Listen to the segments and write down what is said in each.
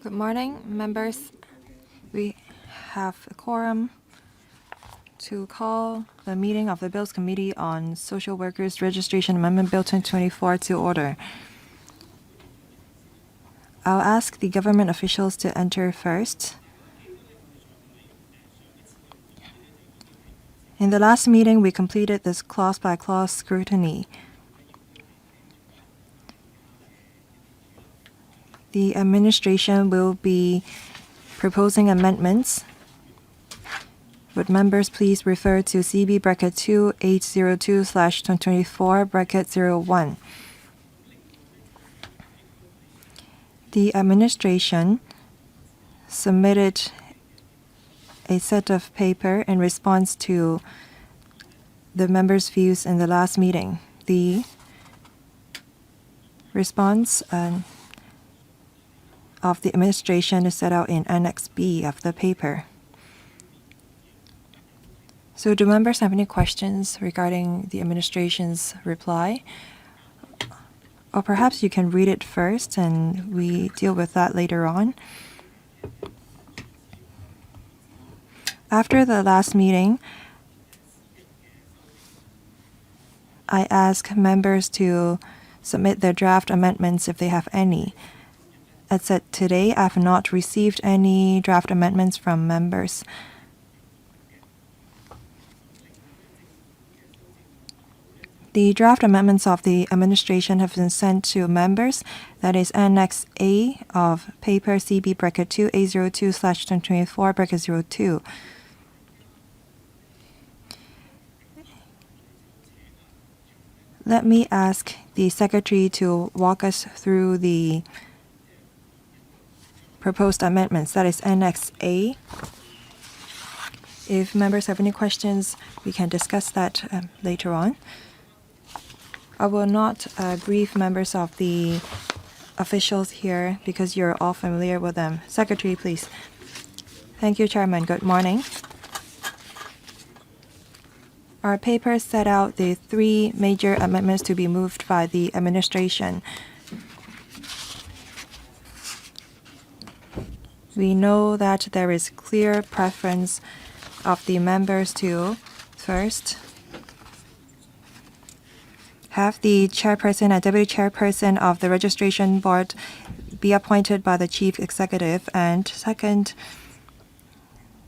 Good morning, members. We have a quorum to call the meeting of the Bills Committee on Social Workers Registration Amendment Bill 2024 to order. I'll ask the government officials to enter first. In the last meeting, we completed this clause-by-clause scrutiny. The administration will be proposing amendments. Would members please refer to CB bracket 2802/2024 bracket 01. The administration submitted a set of paper in response to the members' views in the last meeting. The response of the administration is set out in Annex B of the paper. So do members have any questions regarding the administration's reply? Or perhaps you can read it first and we deal with that later on. After the last meeting, I ask members to submit their draft amendments if they have any. As said today, I have not received any draft amendments from members. The draft amendments of the administration have been sent to members. That is Annex A of paper CB bracket 2802/2024 bracket 02. Let me ask the secretary to walk us through the proposed amendments. That is Annex A. If members have any questions, we can discuss that later on. I will not brief members of the officials here because you're all familiar with them. Secretary, please. Thank you, Chairman. Good morning. Our paper set out the three major amendments to be moved by the administration. We know that there is clear preference of the members to, first, have the chairperson and deputy chairperson of the registration board be appointed by the chief executive, and second,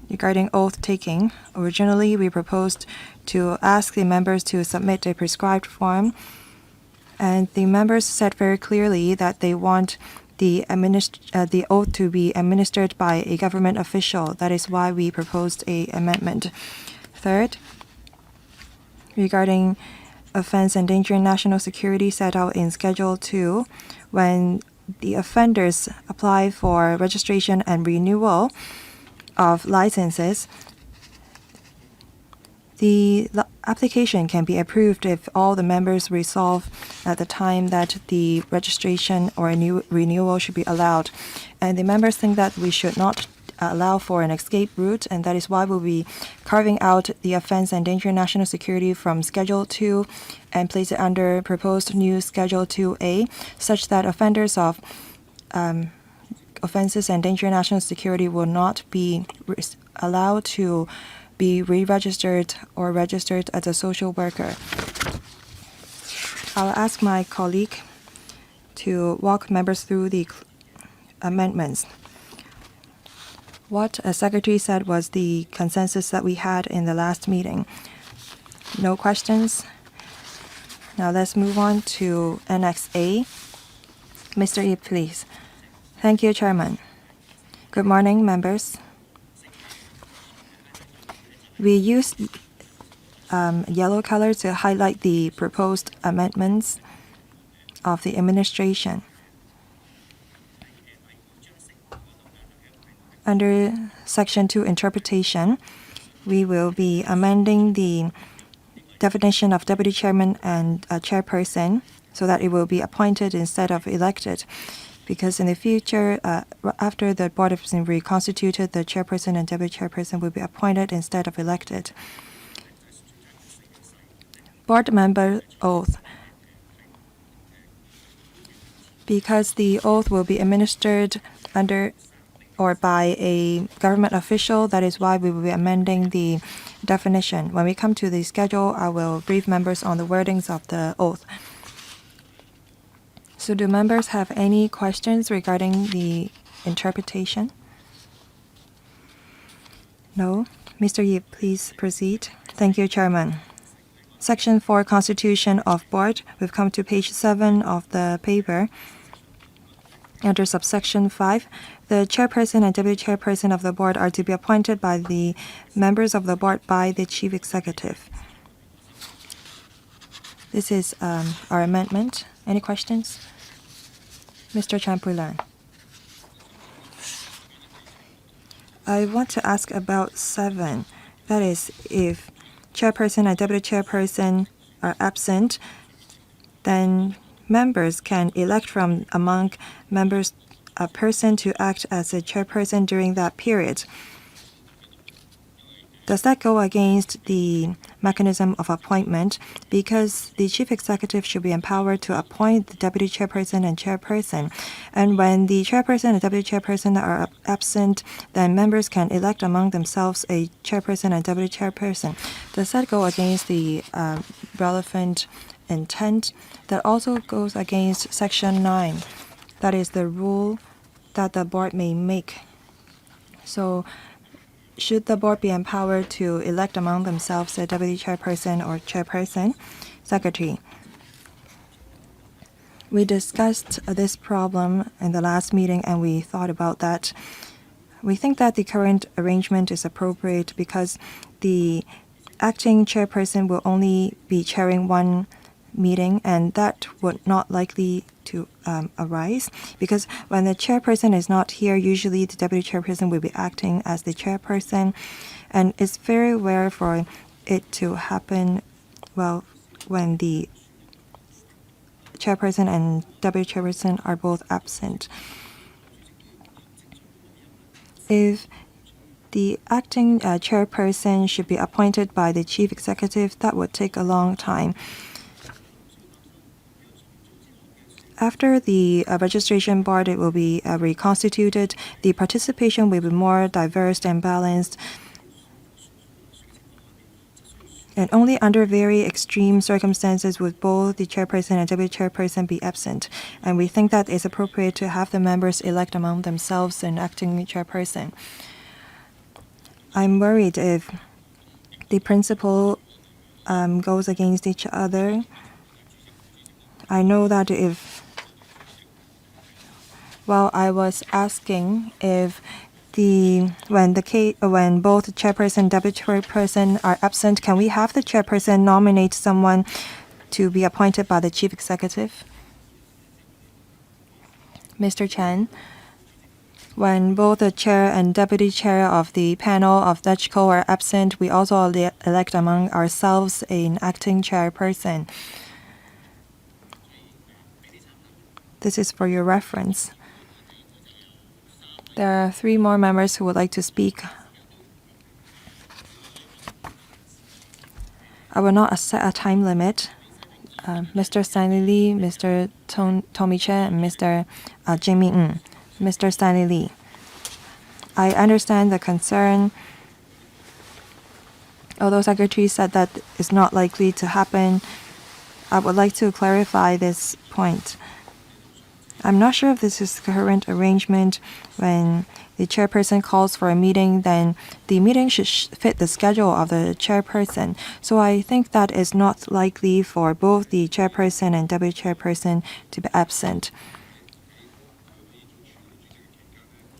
regarding oath taking, originally we proposed to ask the members to submit a prescribed form, and the members said very clearly that they want the oath to be administered by a government official. That is why we proposed an amendment. Third, regarding offense endangering national security set out in Schedule 2, when the offenders apply for registration and renewal of licenses, the application can be approved if all the members resolve at the time that the registration or a new renewal should be allowed. And the members think that we should not allow for an escape route, and that is why we'll be carving out the offense endangering national security from Schedule 2 and place it under proposed new Schedule 2A, such that offenders of offenses endangering national security will not be allowed to be re-registered or registered as a social worker. I'll ask my colleague to walk members through the amendments. What a secretary said was the consensus that we had in the last meeting. No questions? Now let's move on to Annex A. Mr. Yip, please. Thank you, Chairman. Good morning, members. We used yellow color to highlight the proposed amendments of the administration. Under Section 2 interpretation, we will be amending the definition of deputy chairman and chairperson so that it will be appointed instead of elected. Because in the future, after the board has been reconstituted, the chairperson and deputy chairperson will be appointed instead of elected. Board member oath. Because the oath will be administered under or by a government official. That is why we will be amending the definition. When we come to the schedule, I will brief members on the wordings of the oath. So do members have any questions regarding the interpretation? No? Mr. Yip, please proceed. Thank you, Chairman. Section 4, Constitution of Board. We've come to page 7 of the paper. Under subsection 5, the chairperson and deputy chairperson of the board are to be appointed by the members of the board by the chief executive. This is our amendment. Any questions? Mr. Champulan. I want to ask about 7. That is, if chairperson and deputy chairperson are absent, then members can elect from among members a person to act as a chairperson during that period. Does that go against the mechanism of appointment? Because the chief executive should be empowered to appoint the deputy chairperson and chairperson. And when the chairperson and deputy chairperson are absent, then members can elect among themselves a chairperson and deputy chairperson. Does that go against the relevant intent? That also goes against Section 9. That is the rule that the board may make. So, should the board be empowered to elect among themselves a deputy chairperson or chairperson? Secretary. We discussed this problem in the last meeting and we thought about that. We think that the current arrangement is appropriate because the acting chairperson will only be chairing one meeting, and that would not likely to arise, because when the chairperson is not here, usually the deputy chairperson will be acting as the chairperson, and it's very rare for it to happen, well, when the chairperson and deputy chairperson are both absent. If the acting chairperson should be appointed by the chief executive, that would take a long time. After the registration board, it will be reconstituted. The participation will be more diverse and balanced. And only under very extreme circumstances would both the chairperson and deputy chairperson be absent. And we think that it's appropriate to have the members elect among themselves an acting chairperson. I'm worried if the principle goes against each other. I know that I was asking if when both chairperson and deputy chairperson are absent, can we have the chairperson nominate someone to be appointed by the chief executive? Mr. Chen, when both the chair and deputy chair of the panel of DutchCo are absent, we also elect among ourselves an acting chairperson. This is for your reference. There are 3 more members who would like to speak. I will not set a time limit. Mr. Stanley Lee, Mr. Tommy Chen, and Mr. Jimmy Ng. Mr. Stanley Lee. I understand the concern. Although Secretary said that it's not likely to happen, I would like to clarify this point. I'm not sure if this is the current arrangement. When the chairperson calls for a meeting, then the meeting should fit the schedule of the chairperson. So I think that is not likely for both the chairperson and deputy chairperson to be absent.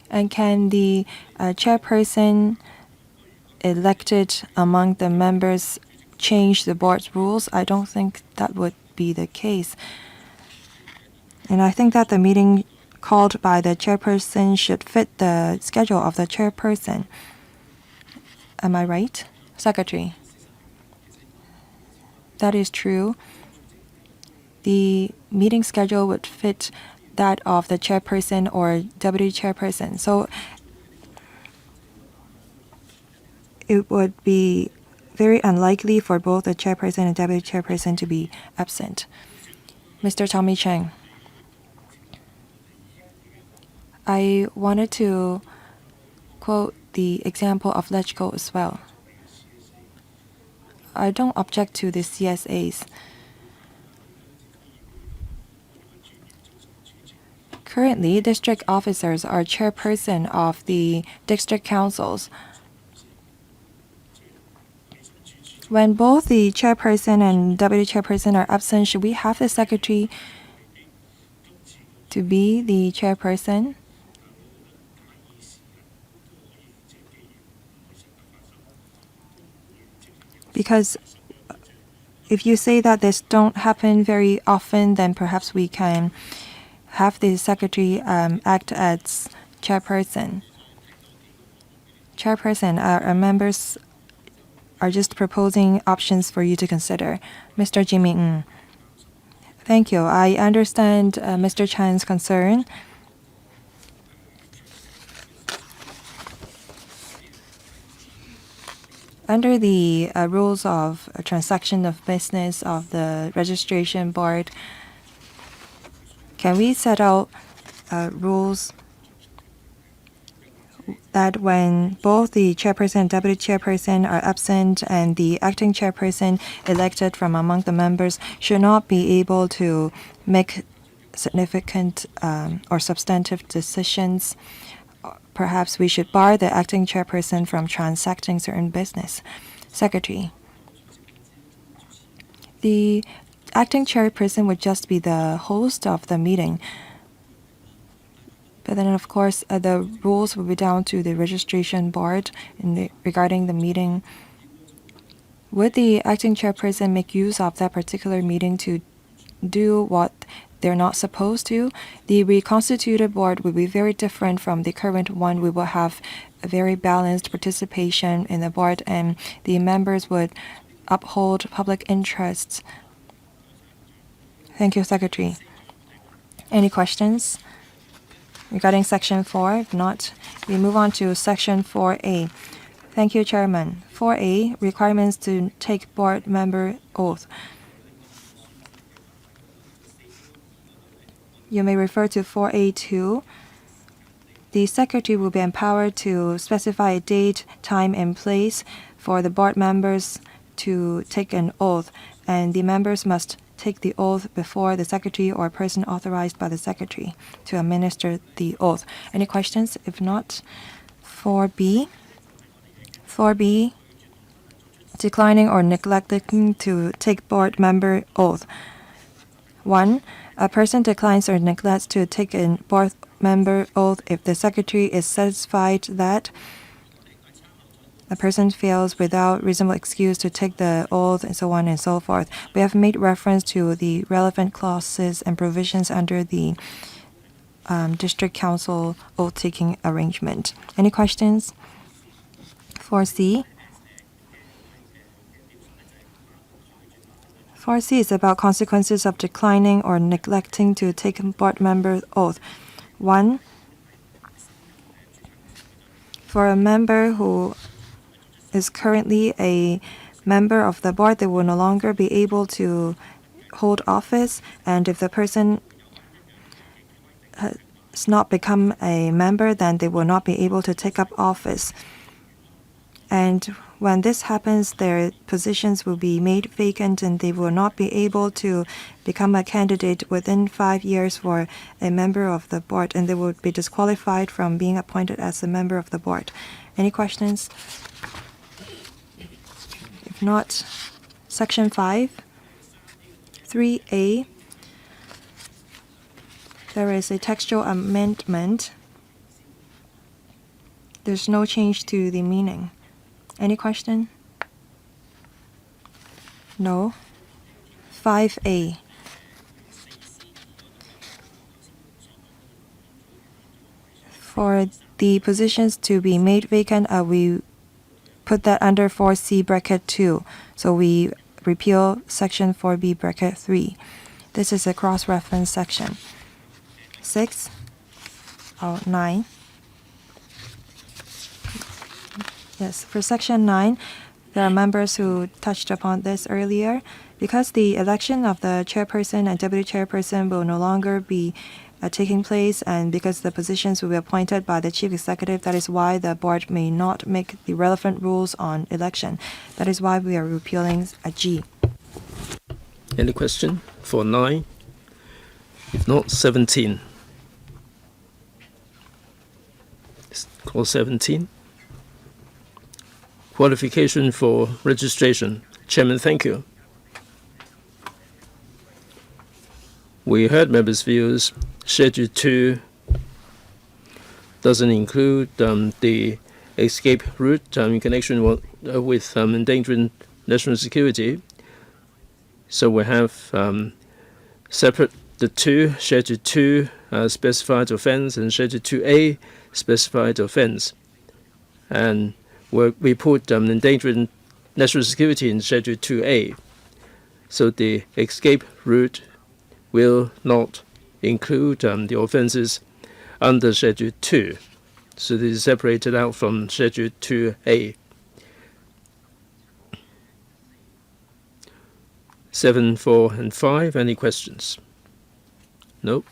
And can the chairperson elected among the members change the board's rules? I don't think that would be the case. And I think that the meeting called by the chairperson should fit the schedule of the chairperson. Am I right? Secretary. That is true. The meeting schedule would fit that of the chairperson or deputy chairperson. So it would be very unlikely for both the chairperson and deputy chairperson to be absent. Mr. Tommy Chang. I wanted to quote the example of LegCo as well. I don't object to the CSAs. Currently, district officers are chairperson of the district councils. When both the chairperson and deputy chairperson are absent, should we have the secretary to be the chairperson? Because if you say that this don't happen very often, then perhaps we can have the secretary act as chairperson. Our members are just proposing options for you to consider. Mr. Jimmy Ng. Thank you. I understand Mr. Chan's concern. Under the rules of transaction of business of the registration board, can we set out rules that when both the chairperson and deputy chairperson are absent and the acting chairperson elected from among the members should not be able to make significant or substantive decisions? Perhaps we should bar the acting chairperson from transacting certain business. Secretary. The acting chairperson would just be the host of the meeting. But then, of course, the rules will be down to the registration board regarding the meeting. Would the acting chairperson make use of that particular meeting to do what they're not supposed to? The reconstituted board will be very different from the current one. We will have a very balanced participation in the board, and the members would uphold public interests. Thank you, Secretary. Any questions regarding Section 4? If not, we move on to Section 4A. Thank you, Chairman. 4A, requirements to take board member oath. You may refer to 4A2. The Secretary will be empowered to specify a date, time, and place for the board members to take an oath, and the members must take the oath before the Secretary or person authorized by the Secretary to administer the oath. Any questions? If not, 4B. 4B, declining or neglecting to take board member oath. 1. A person declines or neglects to take a board member oath if the Secretary is satisfied that a person fails without reasonable excuse to take the oath, and so on and so forth. We have made reference to the relevant clauses and provisions under the District Council oath-taking arrangement. Any questions? 4C. 4C is about consequences of declining or neglecting to take board member oath. 1. For a member who is currently a member of the board, they will no longer be able to hold office, and if the person has not become a member, then they will not be able to take up office. And when this happens, their positions will be made vacant and they will not be able to become a candidate within 5 years for a member of the board, and they will be disqualified from being appointed as a member of the board. Any questions? If not, Section 5, 3A, there is a textual amendment. There's no change to the meaning. Any question? No. 5A. For the positions to be made vacant, we put that under 4C bracket 2. So we repeal section 4B bracket 3. This is a cross-reference section. 9. Yes, for section 9, there are members who touched upon this earlier. Because the election of the chairperson and deputy chairperson will no longer be taking place, and because the positions will be appointed by the chief executive, that is why the board may not make the relevant rules on election. That is why we are repealing G. Any question for 9? If not, 17. Clause 17. Qualification for registration. Chairman, thank you. We heard members' views. Schedule 2 doesn't include the escape route in connection with endangering national security. So we have separate the two, Schedule 2 specified offense and Schedule 2A specified offense. And we put endangering national security in Schedule 2A. So the escape route will not include the offenses under Schedule 2. So this is separated out from Schedule 2A. 7, 4, and 5. Any questions? No.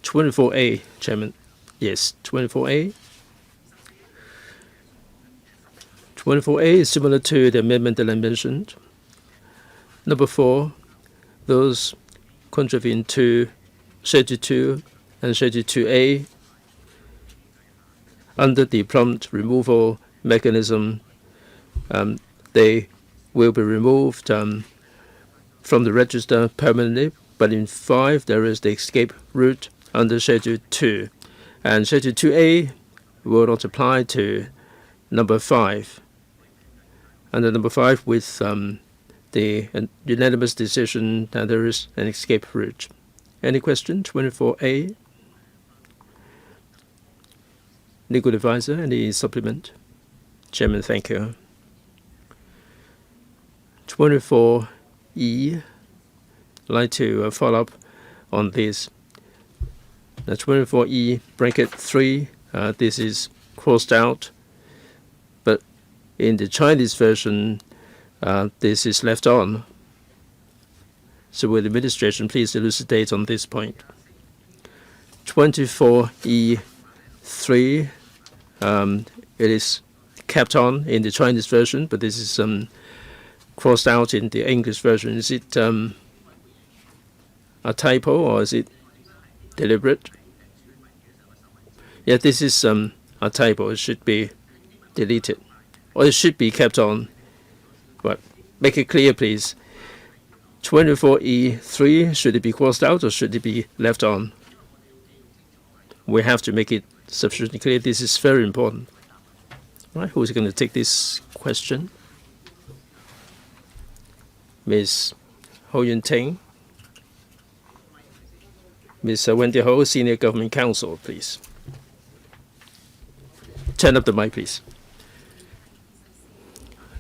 24A, Chairman. Yes, 24A. 24A is similar to the amendment that I mentioned. Number 4, those contravene to Schedule 2 and Schedule 2A under the prompt removal mechanism, they will be removed from the register permanently. But in 5, there is the escape route under Schedule 2. And Schedule 2A will not apply to number 5. Under number 5, with the unanimous decision that there is an escape route. Any question? 24A. Legal advisor, any supplement? Chairman, thank you. 24E. I'd like to follow up on this. Now 24E bracket 3, this is crossed out, but in the Chinese version, this is left on. So will the administration please elucidate on this point? 24E3, it is kept on in the Chinese version, but this is crossed out in the English version. Is it a typo or is it deliberate? Yeah, this is a typo. It should be deleted, or it should be kept on. But make it clear, please. 24E3, should it be crossed out or should it be left on? We have to make it sufficiently clear. This is very important. All right, who's going to take this question? Ms. Ho Yun Ting. Ms. Wendy Ho, Senior Government Counsel, please. Turn up the mic, please.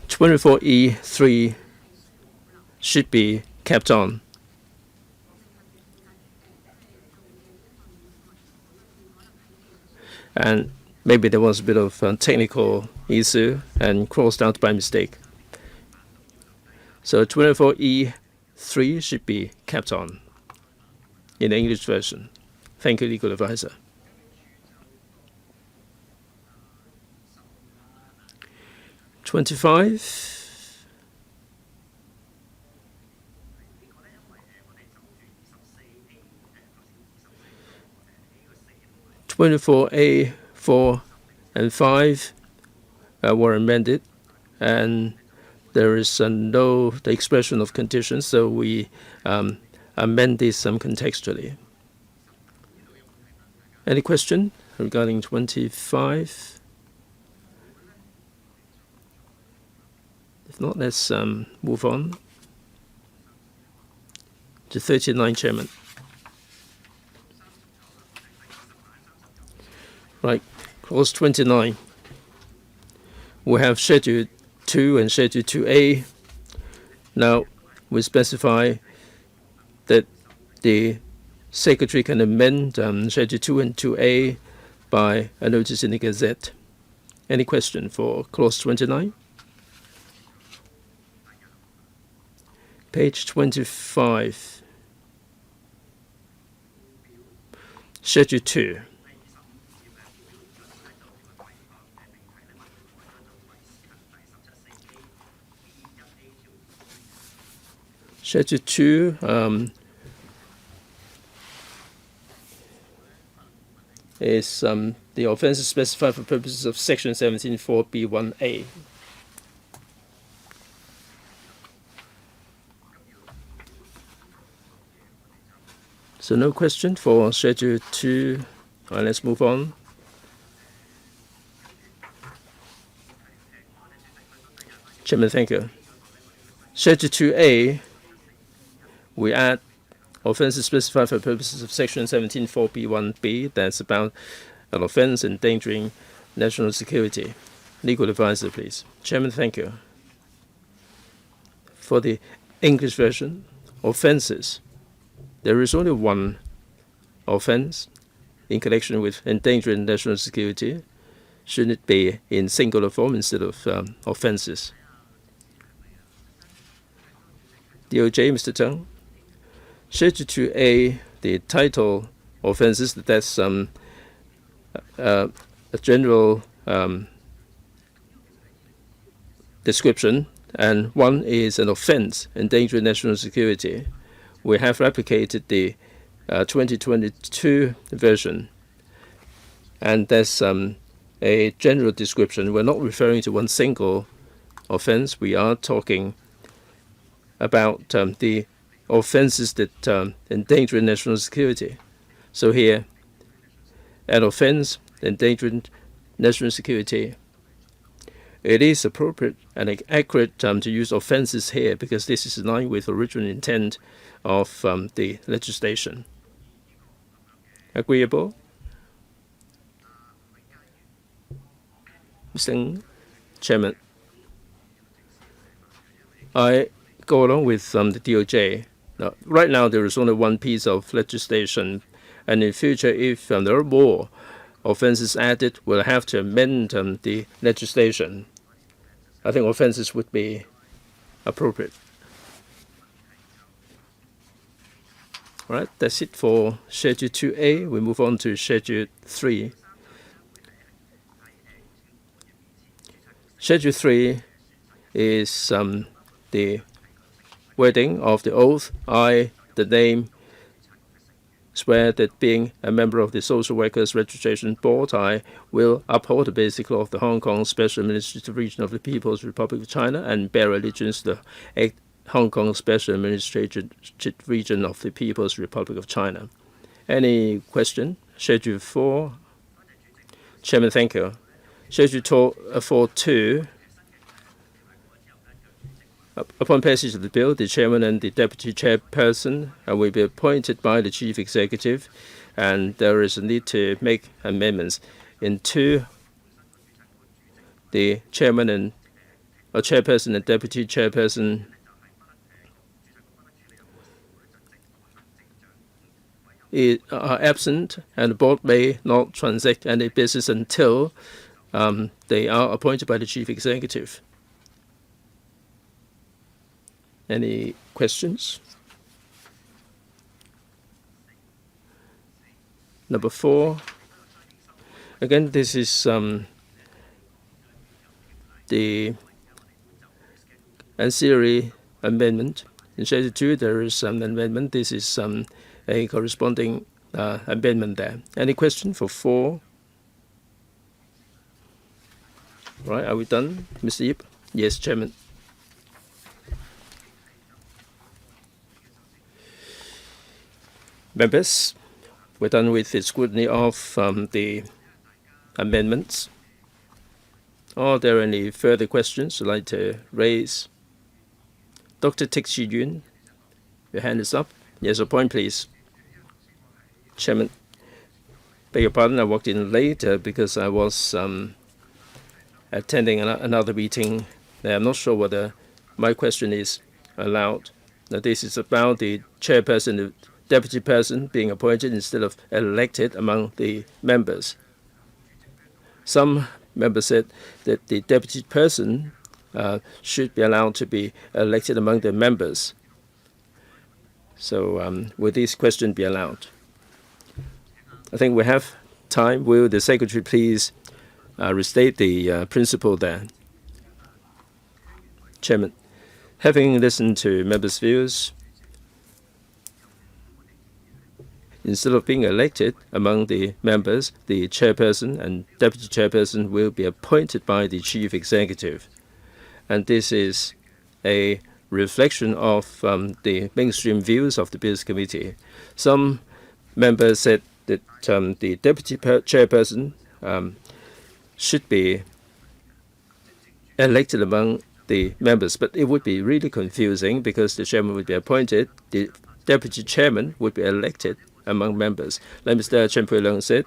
24E3 should be kept on. And maybe there was a bit of technical issue and crossed out by mistake. So 24E3 should be kept on in the English version. Thank you, legal advisor. (25) 24A, 4, and 5 were amended, and there is no the expression of conditions, so we amend this contextually. Any question regarding 25? If not, let's move on to 39, Chairman. Right, clause 29. We have Schedule 2 and Schedule 2A. Now, we specify that the Secretary can amend Schedule 2 and 2A by a notice in the Gazette. Any question for clause 29? Page 25. Schedule 2. Schedule 2 is the offences specified for purposes of Section 17(4)(b)(1)(a). So no question for Schedule 2. All right, let's move on. Chairman, thank you. Schedule 2A, we add offences specified for purposes of Section 17(4)(b)(1)(b). That's about an offence endangering national security. Legal advisor, please. Chairman, thank you. For the English version, offences, there is only one offence in connection with endangering national security. Should it be in singular form instead of offences? DOJ, Mr. Tang. Schedule 2A, the title offences, that's a general description, and one is an offence endangering national security. We have replicated the 2022 version, and that's a general description. We're not referring to one single offence. We are talking about the offences that endanger national security. So here, an offence endangering national security. It is appropriate and accurate to use offences here because this is in line with the original intent of the legislation. Agreeable? Mr. Chairman, I go along with the DOJ. Now, right now, there is only one piece of legislation, and in future, if there are more offences added, we'll have to amend the legislation. I think offences would be appropriate. All right, that's it for Schedule 2A. We move on to Schedule 3. Schedule 3 is the wording of the oath. I, the name, swear that being a member of the Social Workers Registration Board, I will uphold the basic law of the Hong Kong Special Administrative Region of the People's Republic of China and bear allegiance to the Hong Kong Special Administrative Region of the People's Republic of China. Any question? Schedule 4. Chairman, thank you. Schedule 4.2. Upon passage of the bill, the chairman and the deputy chairperson will be appointed by the chief executive, and there is a need to make amendments. In 2, the chairman and chairperson and deputy chairperson are absent, and the board may not transact any business until they are appointed by the chief executive. Any questions? Number 4. Again, this is the ancillary amendment. In Schedule 2, there is an amendment. This is a corresponding amendment there. Any question for 4? Right, are we done, Mr. Yip? Yes, Chairman. Members, we're done with the scrutiny of the amendments. Are there any further questions you'd like to raise? Dr. Tik Chi Yun, your hand is up. Yes, a point, please. Chairman, beg your pardon, I walked in late because I was attending another meeting. I'm not sure whether my question is allowed. Now, this is about the chairperson, the deputy person being appointed instead of elected among the members. Some members said that the deputy person should be allowed to be elected among the members. So will this question be allowed? I think we have time. Will the Secretary please restate the principle there? Chairman, having listened to members' views, instead of being elected among the members, the chairperson and deputy chairperson will be appointed by the chief executive. And this is a reflection of the mainstream views of the Bills Committee. Some members said that the deputy chairperson should be elected among the members, but it would be really confusing because the chairman would be appointed, the deputy chairman would be elected among members. Like Mr. Chen Pui-leung said,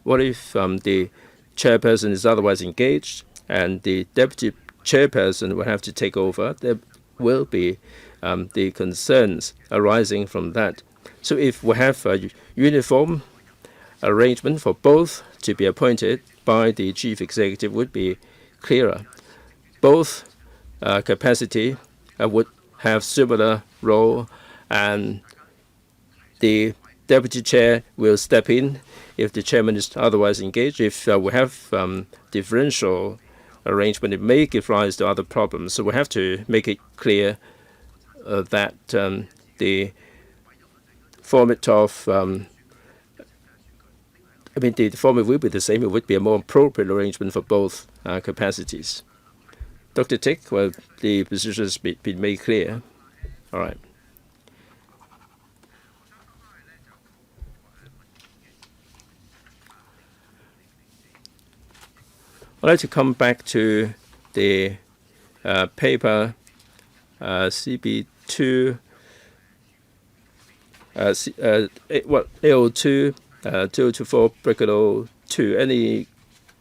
what if the chairperson is otherwise engaged and the deputy chairperson will have to take over? There will be the concerns arising from that. So if we have a uniform arrangement for both to be appointed by the chief executive, would be clearer. Both capacity would have similar role, and the deputy chair will step in if the chairman is otherwise engaged. If we have differential arrangement, it may give rise to other problems. So we have to make it clear that the format of the format will be the same. It would be a more appropriate arrangement for both capacities. Dr. Tick, well, the position has been made clear. All right. I'd like to come back to the paper CB2, AO2, 2024/02. Any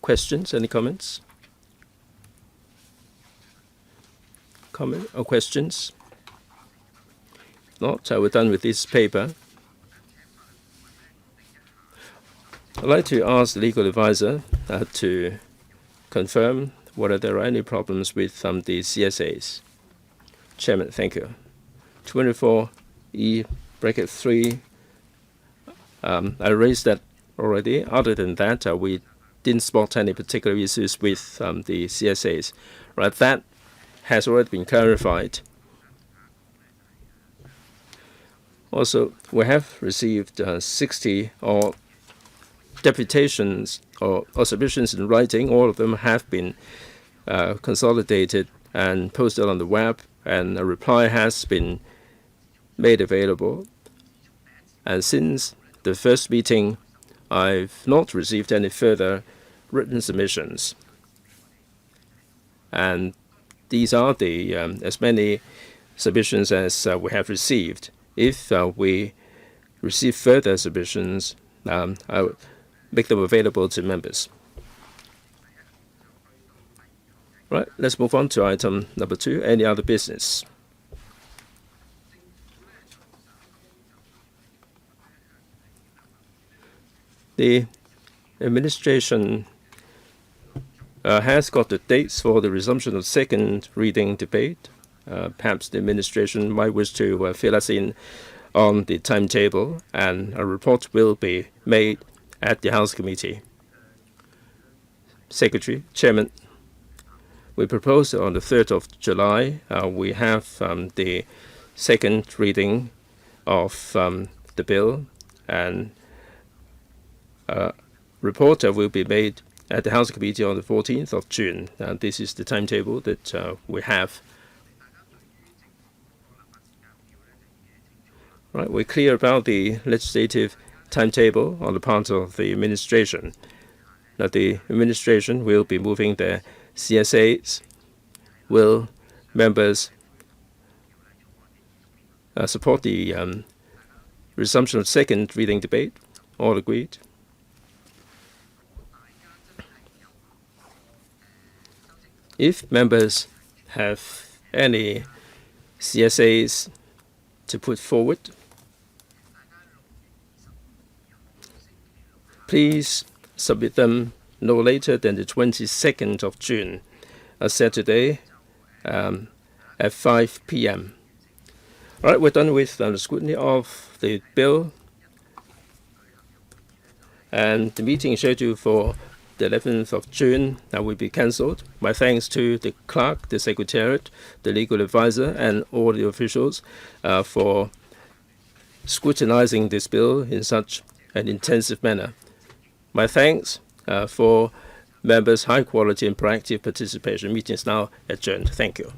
questions, any comments? Comment or questions? Not, we're done with this paper. I'd like to ask the legal advisor to confirm whether there are any problems with the CSAs. Chairman, thank you. 24E(3). I raised that already. Other than that, we didn't spot any particular issues with the CSAs. Right, that has already been clarified. Also, we have received 60 or deputations or submissions in writing. All of them have been consolidated and posted on the web, and a reply has been made available. And since the first meeting, I've not received any further written submissions. And these are the as many submissions as we have received. If we receive further submissions, I will make them available to members. Right, let's move on to item number 2, any other business. The administration has got the dates for the resumption of second reading debate. Perhaps the administration might wish to fill us in on the timetable, and a report will be made at the House Committee. Secretary, Chairman, we propose on the 3rd of July we have the second reading of the bill, and report will be made at the House Committee on the 14th of June. This is the timetable that we have. Right, we're clear about the legislative timetable on the part of the administration. That the administration will be moving the CSAs. Will members support the resumption of second reading debate? All agreed? If members have any CSAs to put forward, please submit them no later than the 22nd of June, a Saturday, at 5 p.m. All right, we're done with the scrutiny of the bill, and the meeting is scheduled for the 11th of June. That will be cancelled. My thanks to the clerk, the secretariat, the legal advisor, and all the officials for scrutinizing this bill in such an intensive manner. My thanks for members' high quality and proactive participation. Meeting is now adjourned. Thank you.